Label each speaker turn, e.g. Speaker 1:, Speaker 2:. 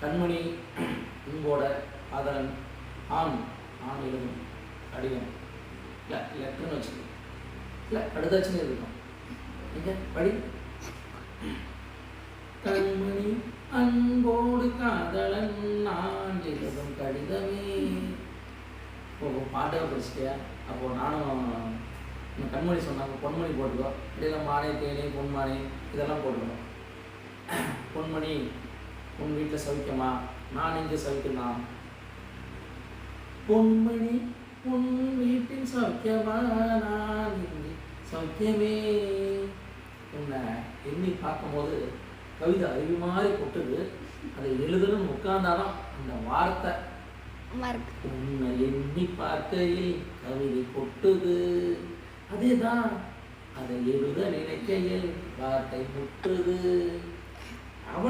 Speaker 1: கண்மணி அன்போட காதலன் ஆண் எழுதும் கடிதம் இல்லை லெட்டர்னு வச்சுக்கோ, இல்லை கடுதாச்சுன்னு இருக்கும். இங்கே படி. கண்மணி அன்போடு காதலன் நான் எழுதும் கடிதமே. பாட்டாக படிச்சிட்டியா? அப்போது நானும் கண்மணி சொன்னாங்க பொன்மணி போட்டுக்கோ, இப்படியெல்லாம் மானே தேனே பொன்மானே இதெல்லாம் போட்டுக்கணும். பொன்மணி உன் வீட்டில் சௌக்கியமா? நான் இங்கே சௌக்கியம்தான். பொன்மணி உன் வீட்டில் சௌக்கியமா? நான் இங்கே சௌக்கியமே. உன்னை எண்ணி பார்க்கும்போது கவிதை அருவி மாதிரி கொட்டுது. அதை எழுதணும்னு உட்கார்ந்தாலும் அந்த வார்த்தை உன்னை எண்ணி பார்க்கையில் கவிதை கொட்டுது. அதேதான், அதை எழுத நினைக்கையில் வார்த்தை முட்டுது. அவ்வளோ